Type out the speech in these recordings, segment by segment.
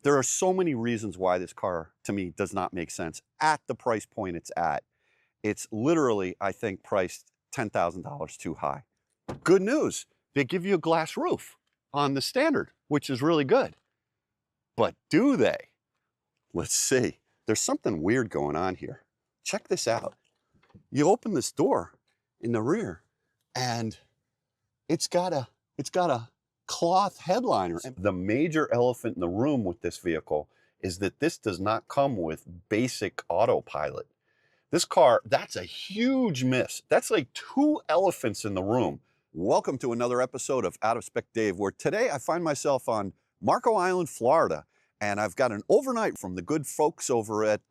There are so many reasons why this car, to me, does not make sense at the price point it's at. It's literally, I think, priced $10,000 too high. Good news, they give you a glass roof on the Standard, which is really good. But do they? Let's see. There's something weird going on here. Check this out. You open this door in the rear, and it's got a cloth headliner. And the major elephant in the room with this vehicle is that this does not come with basic autopilot. This car, that's a huge miss. That's like two elephants in the room. Welcome to another episode of Out of Spec Dave, where today I find myself on Marco Island, Florida, and I've got an overnight from the good folks over at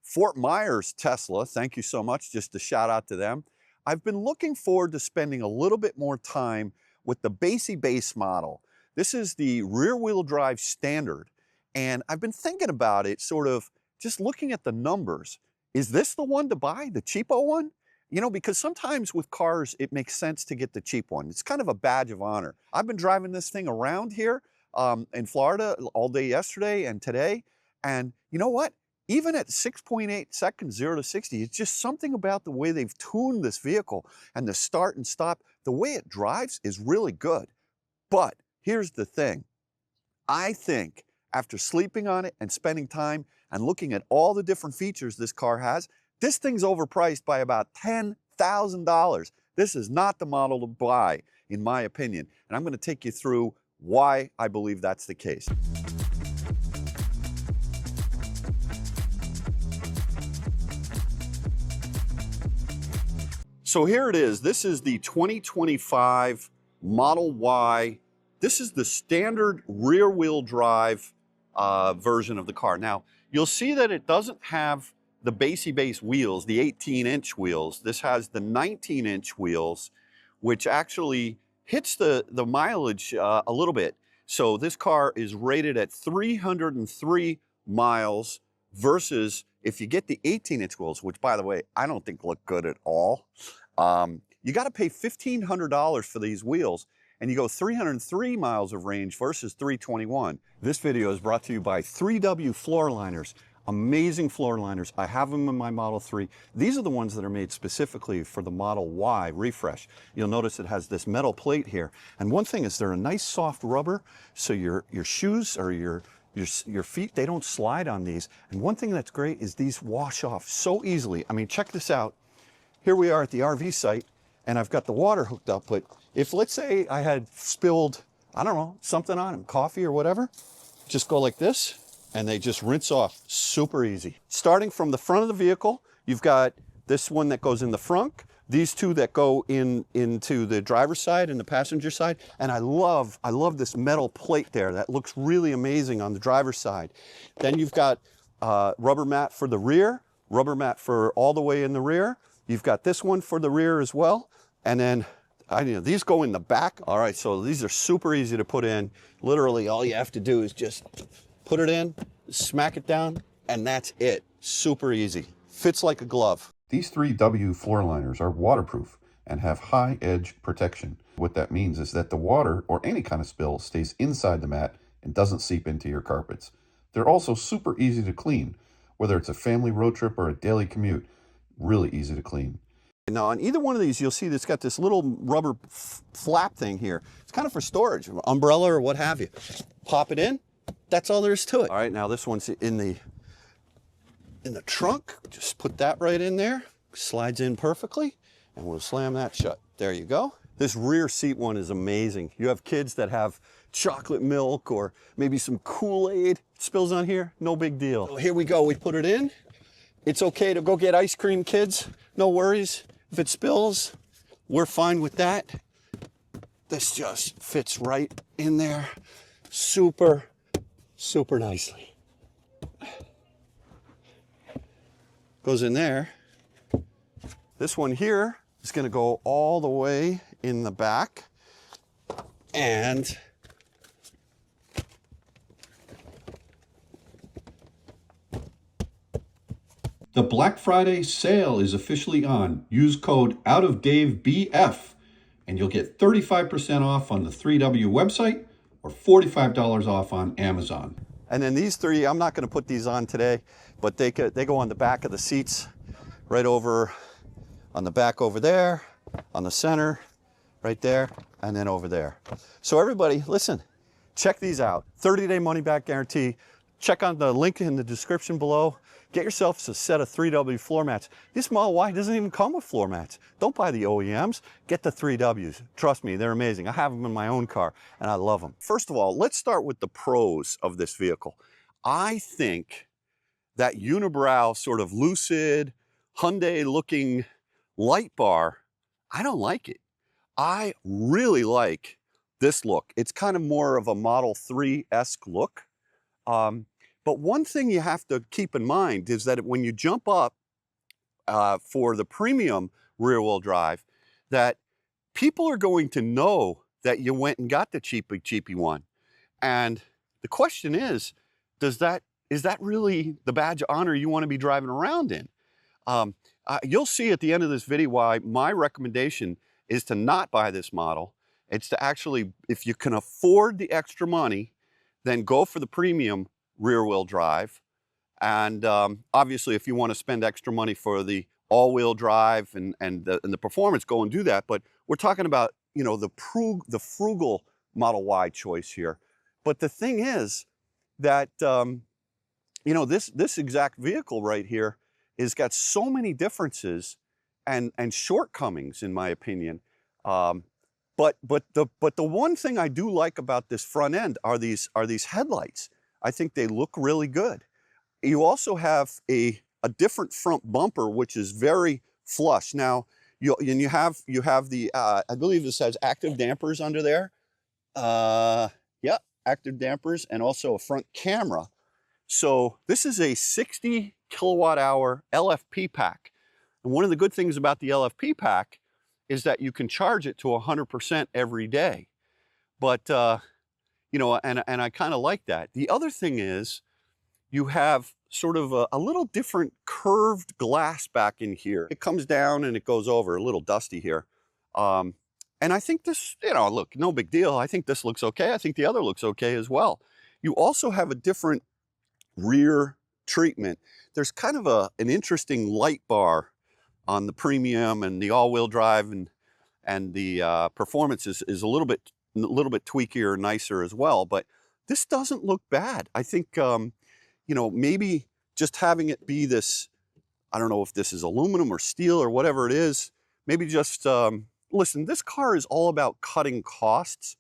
Fort Myers Tesla. Thank you so much, just a shout out to them. I've been looking forward to spending a little bit more time with the base model. This is the rear-wheel drive Standard, and I've been thinking about it, sort of just looking at the numbers. Is this the one to buy, the cheapo one? You know, because sometimes with cars, it makes sense to get the cheap one. It's kind of a badge of honor. I've been driving this thing around here in Florida all day yesterday and today, and you know what? Even at 6.8 seconds, 0 to 60, it's just something about the way they've tuned this vehicle and the start and stop. The way it drives is really good. But here's the thing. I think after sleeping on it and spending time and looking at all the different features this car has, this thing's overpriced by about $10,000. This is not the model to buy, in my opinion. And I'm going to take you through why I believe that's the case. So here it is. This is the 2025 Model Y. This is the standard rear-wheel drive version of the car. Now, you'll see that it doesn't have the base wheels, the 18-inch wheels. This has the 19-inch wheels, which actually hits the mileage a little bit. So this car is rated at 303 miles versus if you get the 18-inch wheels, which, by the way, I don't think look good at all. You got to pay $1,500 for these wheels, and you go 303 miles of range versus 321. This video is brought to you by 3W floor liners. Amazing floor liners. I have them in my Model 3. These are the ones that are made specifically for the Model Y refresh. You'll notice it has this metal plate here. And one thing is they're a nice soft rubber, so your shoes or your feet, they don't slide on these. And one thing that's great is these wash off so easily. I mean, check this out. Here we are at the RV site, and I've got the water hooked up, but if, let's say, I had spilled, I don't know, something on them, coffee or whatever, just go like this, and they just rinse off super easy. Starting from the front of the vehicle, you've got this one that goes in the frunk, these two that go into the driver's side and the passenger side, and I love this metal plate there. That looks really amazing on the driver's side. Then you've got rubber mat for the rear, rubber mat for all the way in the rear. You've got this one for the rear as well. And then these go in the back. All right, so these are super easy to put in. Literally all you have to do is just put it in, smack it down, and that's it. Super easy. Fits like a glove. These 3W floor liners are waterproof and have high edge protection. What that means is that the water or any kind of spill stays inside the mat and doesn't seep into your carpets. They're also super easy to clean, whether it's a family road trip or a daily commute. Really easy to clean. Now on either one of these, you'll see it's got this little rubber flap thing here. It's kind of for storage, umbrella or what have you. Pop it in, that's all there is to it. All right, now this one's in the trunk. Just put that right in there, slides in perfectly, and we'll slam that shut. There you go. This rear seat one is amazing. You have kids that have chocolate milk or maybe some Kool-Aid spills on here, no big deal. So here we go, we put it in. It's okay to go get ice cream, kids. No worries. If it spills, we're fine with that. This just fits right in there super, super nicely. Goes in there. This one here is going to go all the way in the back. And the Black Friday sale is officially on. Use code OutOfDaveBF and you'll get 35% off on the 3W website or $45 off on Amazon. And then these three, I'm not going to put these on today, but they go on the back of the seats, right over on the back over there, on the center, right there, and then over there. So everybody, listen, check these out. 30-day money-back guarantee. Check on the link in the description below. Get yourself a set of 3W floor mats. This Model Y doesn't even come with floor mats. Don't buy the OEMs. Get the 3Ws. Trust me, they're amazing. I have them in my own car, and I love them. First of all, let's start with the pros of this vehicle. I think that unibrow sort of lucid, Hyundai-looking light bar, I don't like it. I really like this look. It's kind of more of a Model 3-esque look. But one thing you have to keep in mind is that when you jump up for the premium rear-wheel drive, that people are going to know that you went and got the cheapy one. And the question is that really the badge of honor you want to be driving around in? You'll see at the end of this video why my recommendation is to not buy this model. It's to actually, if you can afford the extra money, then go for the premium rear-wheel drive. And obviously, if you want to spend extra money for the all-wheel drive and the performance, go and do that. But we're talking about, you know, the frugal Model Y choice here. But the thing is that, you know, this exact vehicle right here has got so many differences and shortcomings, in my opinion. But the one thing I do like about this front end are these headlights. I think they look really good. You also have a different front bumper, which is very flush. Now, you have the I believe this has active dampers under there. Yeah, active dampers, and also a front camera. So this is a 60 kilowatt hour LFP pack. And one of the good things about the LFP pack is that you can charge it to 100% every day. But, you know, and I kind of like that. The other thing is you have sort of a little different curved glass back in here. It comes down and it goes over, a little dusty here. And I think this, you know, look, no big deal. I think this looks okay. I think the other looks okay as well. You also have a different rear treatment. There's kind of an interesting light bar on the premium, and the all-wheel drive and the performance is a little bit tweakier, nicer as well. But this doesn't look bad. I think you know, maybe just having it be this, I don't know if this is aluminum or steel or whatever it is. Maybe just listen. This car is all about cutting costs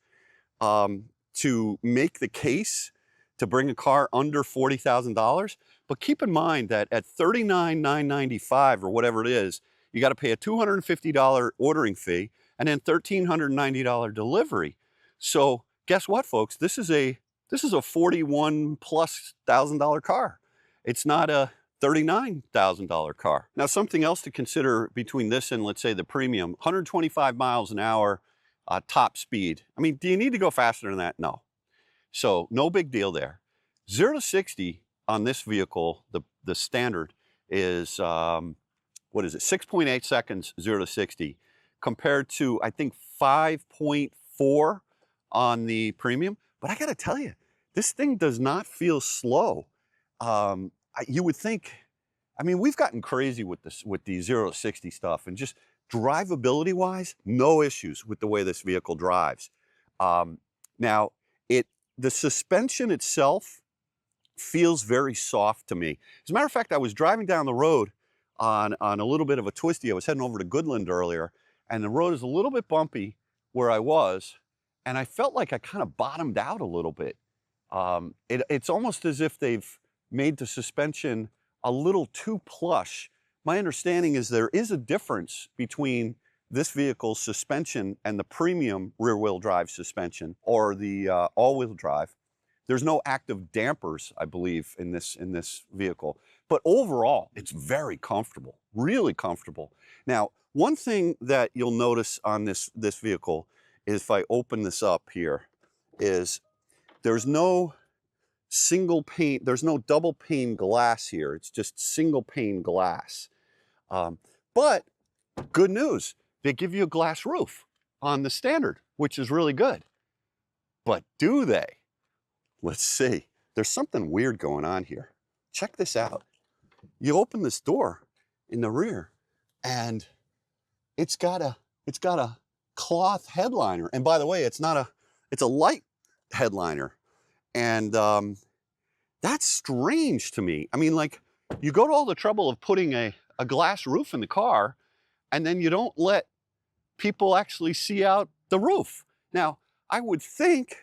to make the case to bring a car under $40,000. But keep in mind that at $39,995 or whatever it is, you got to pay a $250 ordering fee and then $1,390 delivery. So guess what, folks? This is a $41,000+ car. It's not a $39,000 car. Now, something else to consider between this and, let's say, the premium: 125 miles an hour top speed. I mean, do you need to go faster than that? No. So no big deal there. 0 to 60 on this vehicle, the standard is, what is it, 6.8 seconds, 0 to 60, compared to, I think, 5.4 on the premium. But I gotta tell you, this thing does not feel slow. You would think, I mean, we've gotten crazy with the 0 to 60 stuff, and just drivability wise, no issues with the way this vehicle drives. Now, the suspension itself feels very soft to me. As a matter of fact, I was driving down the road on a little bit of a twisty. I was heading over to Goodland earlier, and the road is a little bit bumpy where I was, and I felt like I kind of bottomed out a little bit. It's almost as if they've made the suspension a little too plush. My understanding is there is a difference between this vehicle's suspension and the premium rear-wheel drive suspension, or the all-wheel drive. There's no active dampers, I believe, in this vehicle. But overall, it's very comfortable, really comfortable. Now, one thing that you'll notice on this vehicle is, if I open this up here, is there's no single pane, there's no double pane glass here. It's just single pane glass. But good news, they give you a glass roof on the standard, which is really good. But do they? Let's see. there's something weird going on here. Check this out. You open this door in the rear, and it's got a cloth headliner. And by the way, it's a light headliner. And that's strange to me. I mean, like, you go to all the trouble of putting a glass roof in the car, and then you don't let people actually see out the roof. Now, I would think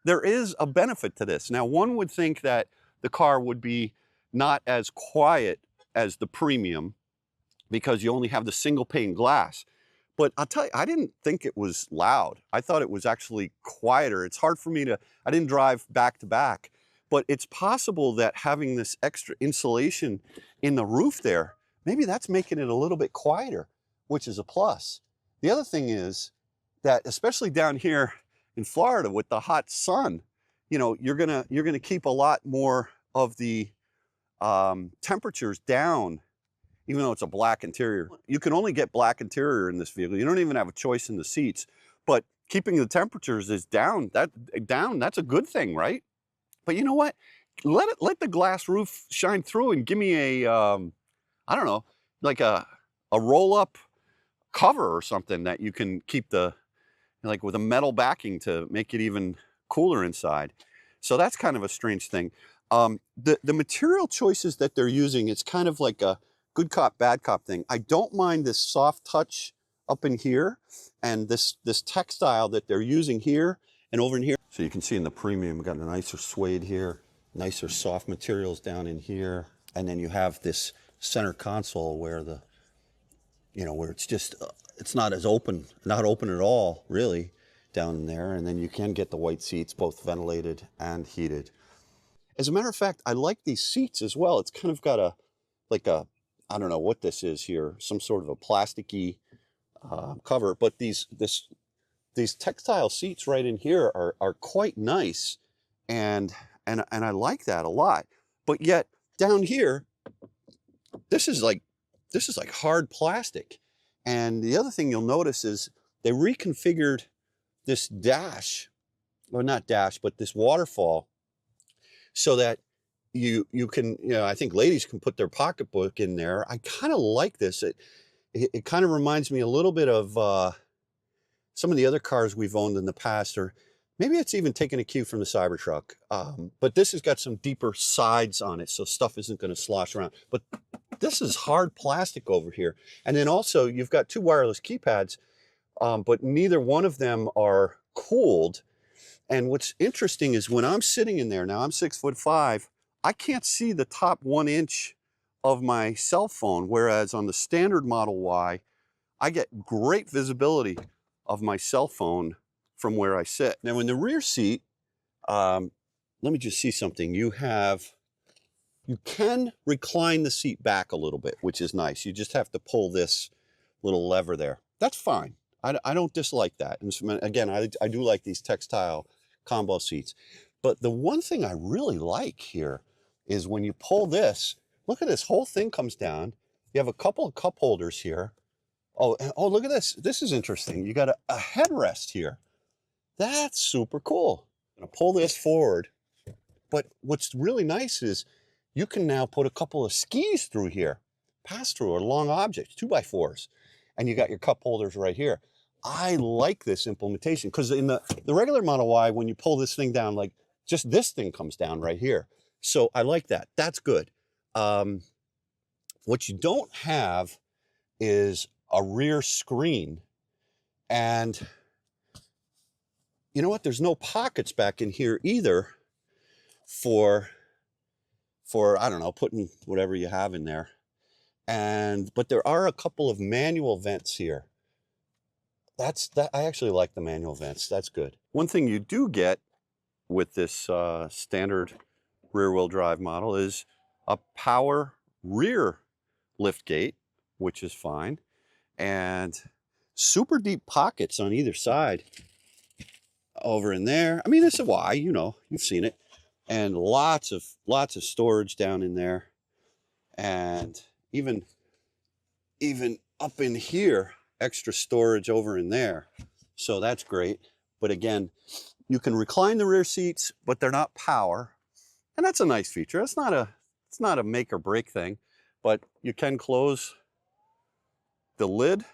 there is a benefit to this. Now, one would think that the car would be not as quiet as the premium because you only have the single pane glass. But I'll tell you, I didn't think it was loud. I thought it was actually quieter. It's hard for me to, I didn't drive back to back, but it's possible that having this extra insulation in the roof there, maybe that's making it a little bit quieter, which is a plus. The other thing is that, especially down here in Florida with the hot sun, you know, you're gonna keep a lot more of the temperatures down, even though it's a black interior. You can only get black interior in this vehicle. You don't even have a choice in the seats. But keeping the temperatures is down. That's a good thing, right? But you know what? Let the glass roof shine through and give me a I don't know, like a roll-up cover or something that you can keep like with a metal backing to make it even cooler inside. So that's kind of a strange thing. The material choices that they're using, it's kind of like a good cop, bad cop thing. I don't mind this soft touch up in here and this textile that they're using here and over in here. So you can see in the premium, we got a nicer suede here, nicer soft materials down in here. And then you have this center console where where it's just, it's not as open, not open at all, really, down there. And then you can get the white seats, both ventilated and heated. As a matter of fact, I like these seats as well. It's kind of got I don't know what this is here, some sort of a plasticky cover, but these textile seats right in here are quite nice, and I like that a lot. But yet down here, this is like hard plastic. And the other thing you'll notice is they reconfigured this dash, or not dash, but this waterfall, so that you can, I think ladies can put their pocketbook in there. I kind of like this. It kind of reminds me a little bit of some of the other cars we've owned in the past, or maybe it's even taken a cue from the Cybertruck. But this has got some deeper sides on it, so stuff isn't going to slosh around. But this is hard plastic over here. And then also you've got two wireless keypads, but neither one of them are cooled. And what's interesting is when I'm sitting in there, now I'm 6'5", I can't see the top 1 inch of my cell phone, whereas on the standard Model Y, I get great visibility of my cell phone from where I sit. Now in the rear seat, let me just see something. You can recline the seat back a little bit, which is nice. You just have to pull this little lever there. That's fine. I don't dislike that. And again, I do like these textile combo seats. But the one thing I really like here is when you pull this, look at this, whole thing comes down. You have a couple of cup holders here. Oh, look at this. This is interesting. You got a headrest here. That's super cool. I'm gonna pull this forward. But what's really nice is you can now put a couple of skis through here, pass through, or long objects, 2x4s. And you got your cup holders right here. I like this implementation because in the regular Model Y, when you pull this thing down, like just this thing comes down right here. So I like that. That's good. What you don't have is a rear screen. And you know what? There's no pockets back in here either for I don't know, putting whatever you have in there. But there are a couple of manual vents here. I actually like the manual vents. That's good. One thing you do get with this standard rear-wheel drive model is a power rear lift gate, which is fine, and super deep pockets on either side over in there. I mean, it's a Y, you've seen it, and lots of storage down in there, and even up in here, extra storage over in there. So that's great. But again, you can recline the rear seats, but they're not power. And that's a nice feature. It's not a make or break thing, but you can close the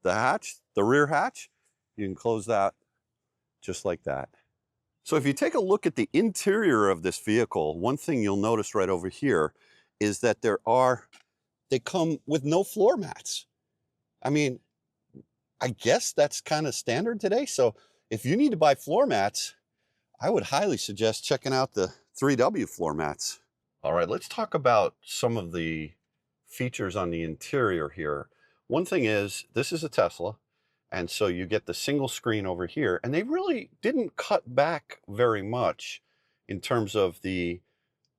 hatch, the rear hatch. You can close that just like that. So if you take a look at the interior of this vehicle, one thing you'll notice right over here is that they come with no floor mats. I mean, I guess that's kind of standard today. So if you need to buy floor mats, I would highly suggest checking out the 3W floor mats. All right, let's talk about some of the features on the interior here. One thing is, this is a Tesla, and so you get the single screen over here, and they really didn't cut back very much in terms of the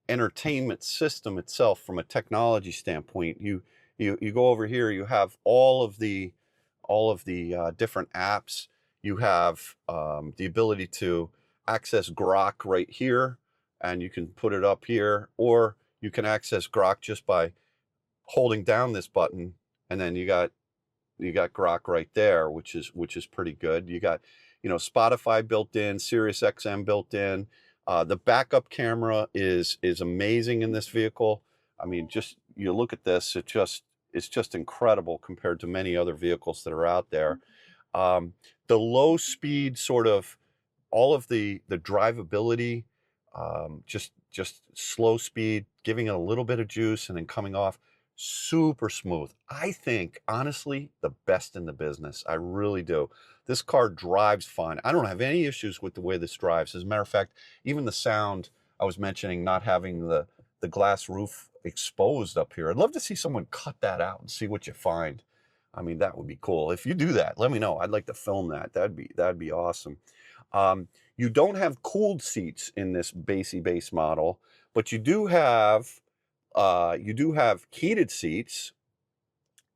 entertainment system itself from a technology standpoint. You go over here, you have all of the different apps. You have the ability to access Grok right here, and you can put it up here, or you can access Grok just by holding down this button, and then you got Grok right there, which is pretty good. You got, Spotify built in, Sirius XM built in. The backup camera is amazing in this vehicle. I mean, just you look at this, it's just incredible compared to many other vehicles that are out there. The low speed sort of, all of the drivability, just slow speed, giving it a little bit of juice and then coming off, super smooth. I think, honestly, the best in the business. I really do. This car drives fine. I don't have any issues with the way this drives. As a matter of fact, even the sound, I was mentioning not having the glass roof exposed up here. I'd love to see someone cut that out and see what you find. I mean, that would be cool. If you do that, let me know. I'd like to film that. That'd be awesome. You don't have cooled seats in this base model, but you do have heated seats,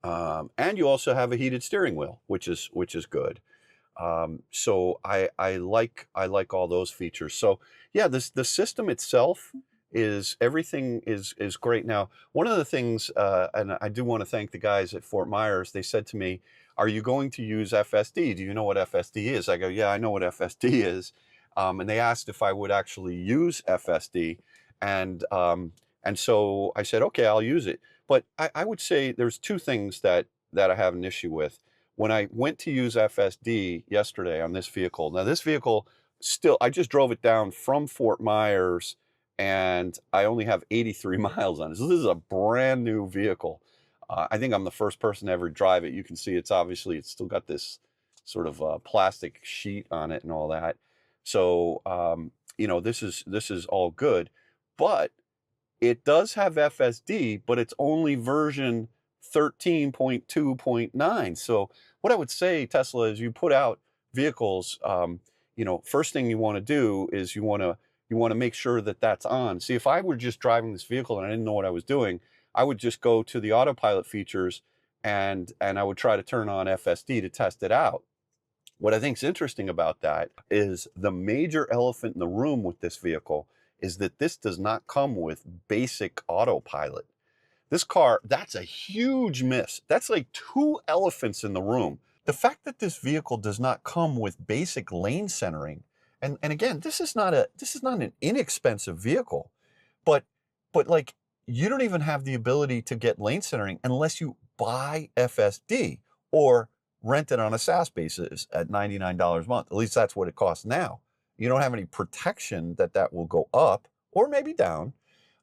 and you also have a heated steering wheel, which is good. So I like all those features. So yeah, the system itself everything is great. Now, one of the things, and I do want to thank the guys at Fort Myers. They said to me, "Are you going to use FSD? Do you know what FSD is?" I go, "Yeah, I know what FSD is." And they asked if I would actually use FSD, and so I said, "Okay, I'll use it." But I would say there's two things that I have an issue with. When I went to use FSD yesterday on this vehicle, now this vehicle I just drove it down from Fort Myers, and I only have 83 miles on it. So this is a brand new vehicle. I think I'm the first person to ever drive it. You can see it's still got this sort of plastic sheet on it and all that. So this is all good, but it does have FSD, but it's only version 13.2.9. So what I would say, Tesla, is you put out vehicles, first thing you want to do is you want to make sure that that's on. See, if I were just driving this vehicle and I didn't know what I was doing, I would just go to the Autopilot features and I would try to turn on FSD to test it out. What I think is interesting about that is the major elephant in the room with this vehicle is that this does not come with basic Autopilot. This car, that's a huge miss. That's like two elephants in the room. The fact that this vehicle does not come with basic lane centering, and again, this is not an inexpensive vehicle, but like you don't even have the ability to get lane centering unless you buy FSD or rent it on a SaaS basis at $99 a month. At least that's what it costs now. You don't have any protection that will go up or maybe down,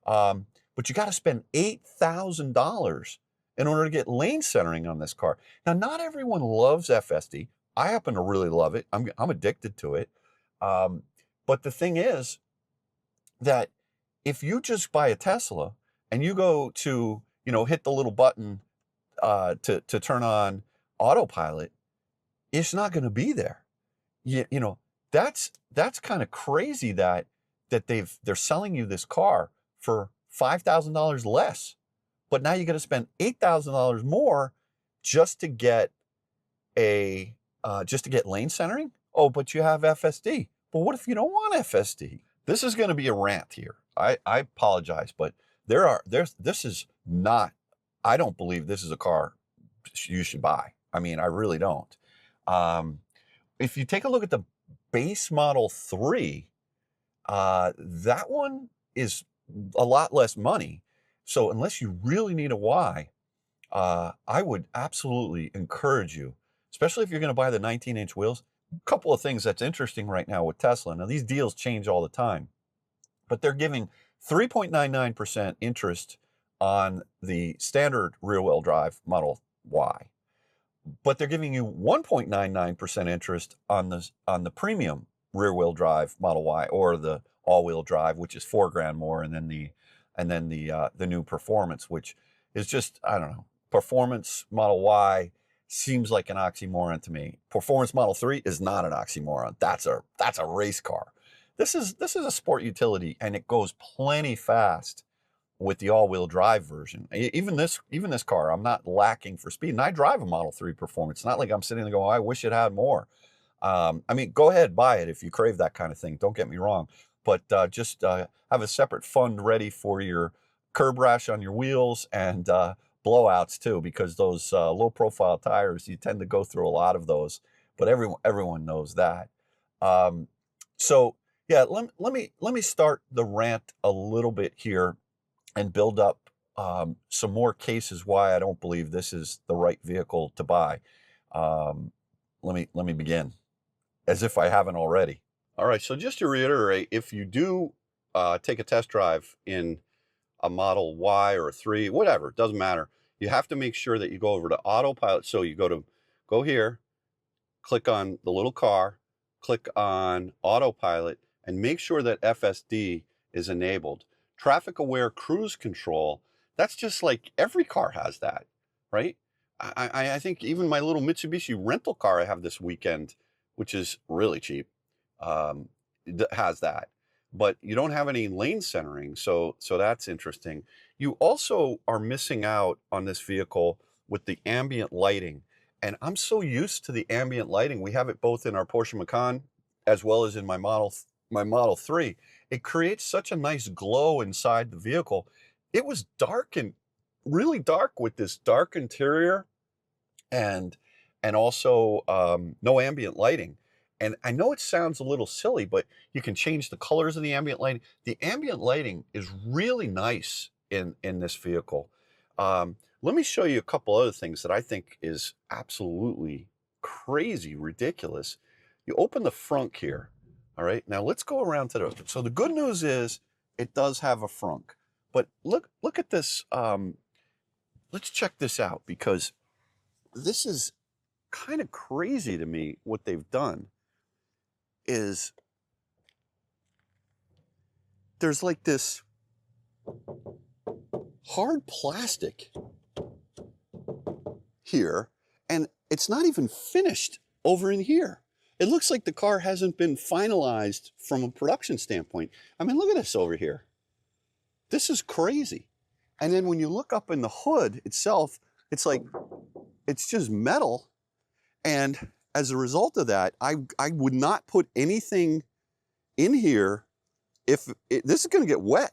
but you got to spend $8,000 in order to get lane centering on this car. Now, not everyone loves FSD. I happen to really love it. I'm addicted to it. But the thing is that if you just buy a Tesla and you go to, hit the little button to turn on Autopilot, it's not going to be there. That's kind of crazy that they're selling you this car for $5,000 less, but now you got to spend $8,000 more just to get lane centering. Oh, but you have FSD. But what if you don't want FSD? This is going to be a rant here. I apologize, but this is not. I don't believe this is a car you should buy. I mean, I really don't. If you take a look at the base model 3, That one is a lot less money. So unless you really need a Y, I would absolutely encourage you, especially if you're going to buy the 19-inch wheels. A couple of things that's interesting right now with Tesla. Now, these deals change all the time, but they're giving 3.99% interest on the standard rear-wheel drive Model Y, but they're giving you 1.99% interest on the premium rear-wheel drive Model Y, or the all-wheel drive, which is $4,000 more, and then the new Performance, which is just, I don't know. Performance Model Y seems like an oxymoron to me. Performance Model 3 is not an oxymoron. That's a race car. This is a sport utility, and it goes plenty fast with the all-wheel drive version. Even this car, I'm not lacking for speed, and I drive a Model 3 Performance. It's not like I'm sitting there going, I wish it had more. I mean, go ahead, buy it if you crave that kind of thing. Don't get me wrong, but just have a separate fund ready for your curb rash on your wheels and blowouts too, because those low-profile tires, you tend to go through a lot of those. But everyone knows that. So yeah, let me start the rant a little bit here and build up some more cases why I don't believe this is the right vehicle to buy. Let me begin, as if I haven't already. All right, so just to reiterate, if you do take a test drive in a Model Y or a 3, whatever, it doesn't matter. You have to make sure that you go over to Autopilot. So you go here, click on the little car, click on Autopilot, and make sure that FSD is enabled. Traffic aware cruise control, that's just like every car has that, right? I think even my little Mitsubishi rental car I have this weekend, which is really cheap, has that. But you don't have any lane centering, so that's interesting. You also are missing out on this vehicle with the ambient lighting. And I'm so used to the ambient lighting. We have it both in our Porsche Macan as well as in my Model 3. It creates such a nice glow inside the vehicle. It was dark, and really dark, with this dark interior and also no ambient lighting. And I know it sounds a little silly, but you can change the colors of the ambient lighting. The ambient lighting is really nice in this vehicle. Let me show you a couple other things that I think is absolutely crazy ridiculous. You open the frunk here. All right, now let's go around to those. So the good news is it does have a frunk, but look at this. Let's check this out, because this is kind of crazy to me. What they've done is there's like this hard plastic here, and it's not even finished over in here. It looks like the car hasn't been finalized from a production standpoint. I mean, look at this over here. This is crazy. And then when you look up in the hood itself, it's like, it's just metal. And as a result of that, I would not put anything in here if this is going to get wet.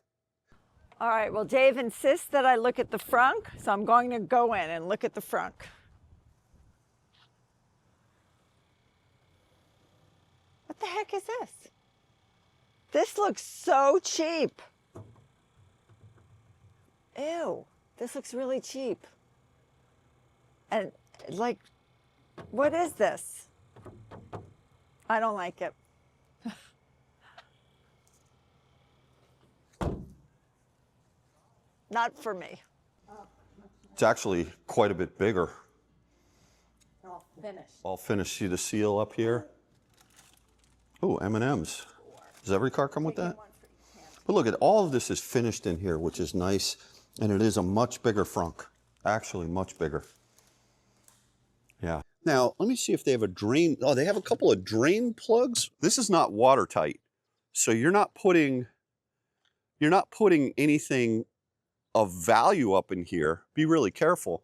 All right, well, Dave insists that I look at the frunk, so I'm going to go in and look at the frunk. What the heck is this? This looks so cheap. Ew, this looks really cheap. And like, what is this? I don't like it. Not for me. It's actually quite a bit bigger. All finished. All finished. See the seal up here? Oh, M&Ms. Does every car come with that? But look at all of this is finished in here, which is nice. And it is a much bigger frunk. Actually, much bigger. Yeah. Now, let me see if they have a drain. Oh, they have a couple of drain plugs. This is not watertight. So you're not putting anything of value up in here. Be really careful.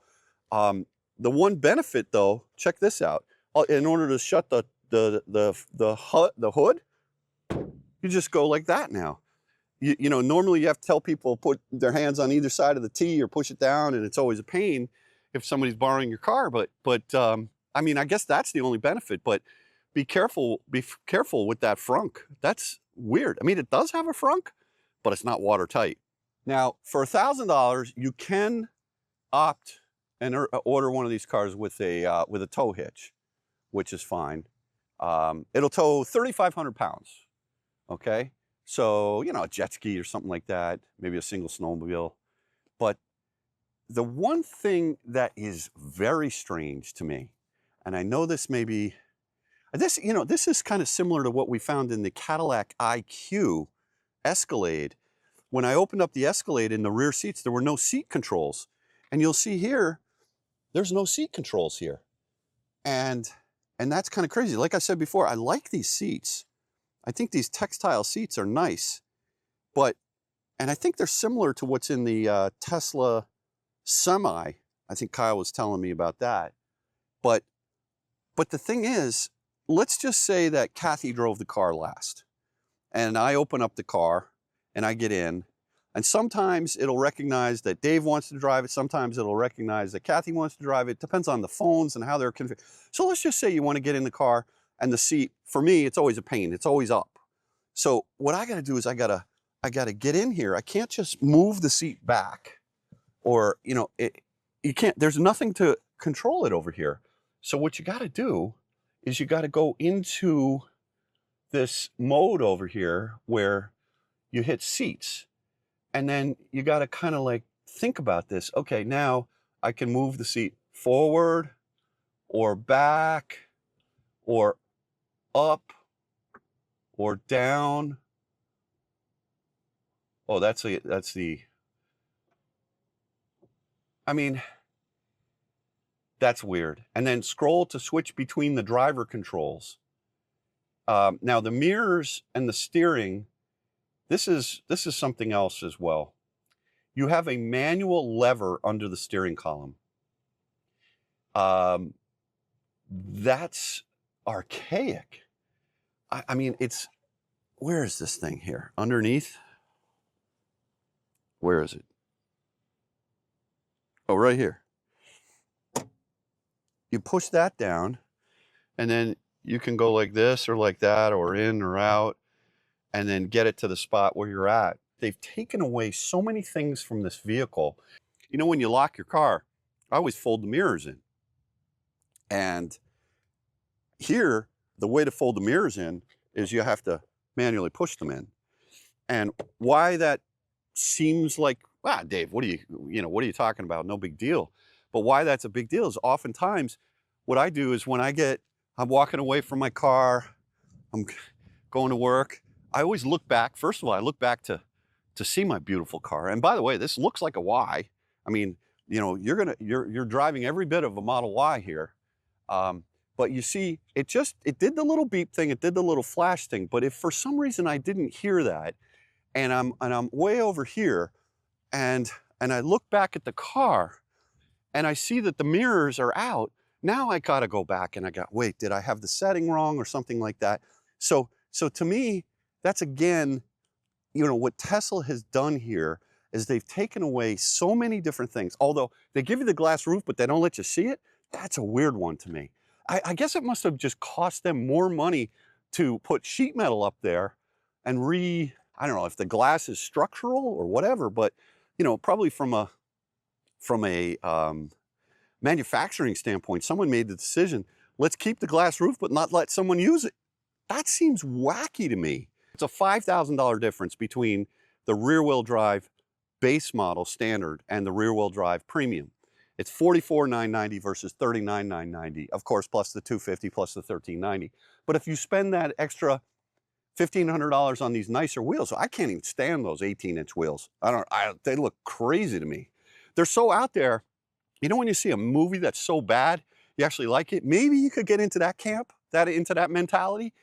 The one benefit though, check this out. In order to shut the hood, you just go like that now. You know, normally you have to tell people put their hands on either side of the T or push it down, and it's always a pain if somebody's borrowing your car. But I mean, I guess that's the only benefit. But be careful with that frunk. That's weird. I mean, it does have a frunk, but it's not watertight. Now, for $1,000, you can opt and order one of these cars with a tow hitch, which is fine. It'll tow 3,500 pounds, okay? So, you know, a jet ski or something like that, maybe a single snowmobile. But the one thing that is very strange to me, and I know this may be, you know, this is kind of similar to what we found in the Cadillac IQ Escalade. When I opened up the Escalade in the rear seats, there were no seat controls. And you'll see here, there's no seat controls here. And that's kind of crazy. Like I said before, I like these seats. I think these textile seats are nice. And I think they're similar to what's in the Tesla Semi. I think Kyle was telling me about that. But the thing is, let's just say that Kathy drove the car last. And I open up the car and I get in. And sometimes it'll recognize that Dave wants to drive it. Sometimes it'll recognize that Kathy wants to drive it. Depends on the phones and how they're configured. So let's just say you want to get in the car and the seat, for me, it's always a pain. It's always up. So what I got to do is I got to get in here. I can't just move the seat back, or, you know, you can't, there's nothing to control it over here. So what you got to do is you got to go into this mode over here where you hit seats. And then you got to kind of like think about this. Okay, now I can move the seat forward or back or up or down. Oh, that's the, I mean, that's weird. And then scroll to switch between the driver controls. Now the mirrors and the steering, this is something else as well. You have a manual lever under the steering column. That's archaic. I mean, where is this thing here? Underneath? Where is it? Oh, right here. You push that down, and then you can go like this or like that, or in or out, and then get it to the spot where you're at. They've taken away so many things from this vehicle. You know, when you lock your car, I always fold the mirrors in. And here, the way to fold the mirrors in is you have to manually push them in. And why that seems like, Dave, what are you talking about? No big deal. But why that's a big deal is oftentimes what I do is when I'm walking away from my car, I'm going to work, I always look back. First of all, I look back to see my beautiful car. And by the way, this looks like a Y. I mean, you know, you're driving every bit of a Model Y here. But you see, it did the little beep thing, it did the little flash thing. But if for some reason I didn't hear that, and I'm way over here, and I look back at the car, and I see that the mirrors are out, now I gotta go back and wait, did I have the setting wrong or something like that? So to me, that's again, you know, what Tesla has done here is they've taken away so many different things. Although they give you the glass roof, but they don't let you see it. That's a weird one to me. I guess it must have just cost them more money to put sheet metal up there and I don't know if the glass is structural or whatever, but, you know, probably from a manufacturing standpoint, someone made the decision, let's keep the glass roof, but not let someone use it. That seems wacky to me. It's a $5,000 difference between the rear-wheel drive base model standard and the rear-wheel drive premium. It's $44,990 versus $39,990, of course, plus the $250 plus the $1,390. But if you spend that extra $1,500 on these nicer wheels, I can't even stand those 18-inch wheels. They look crazy to me. They're so out there. You know, when you see a movie that's so bad, you actually like it. Maybe you could get into that camp, into that mentality.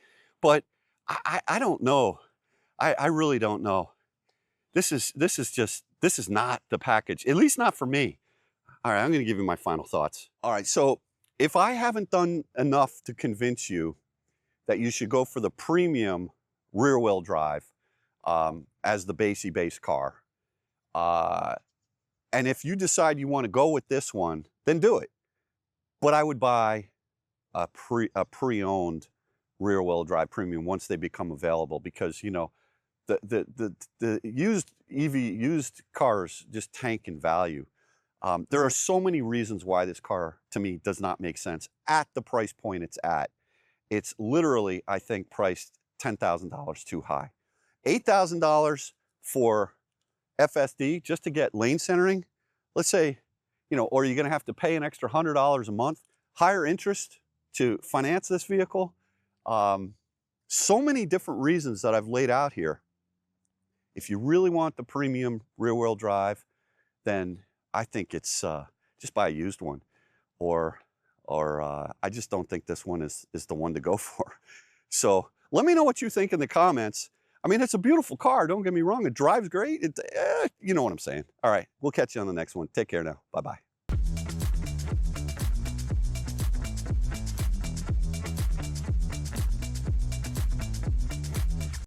But I don't know. I really don't know. This is not the package, at least not for me. All right, I'm going to give you my final thoughts. All right, so if I haven't done enough to convince you that you should go for the premium rear-wheel drive as the base car, and if you decide you want to go with this one, then do it. But I would buy a pre-owned rear wheel drive premium once they become available, because, you know, the used used cars just tank in value. There are so many reasons why this car, to me, does not make sense at the price point it's at. It's literally, I think, priced $10,000 too high. $8,000 for FSD just to get lane centering, let's say, you know, or you're going to have to pay an extra $100 a month, higher interest to finance this vehicle. So many different reasons that I've laid out here. If you really want the premium rear-wheel drive, then I think it's just buy a used one, or I just don't think this one is the one to go for. So let me know what you think in the comments. I mean, it's a beautiful car, don't get me wrong. It drives great. You know what I'm saying. All right, we'll catch you on the next one. Take care now. Bye-bye.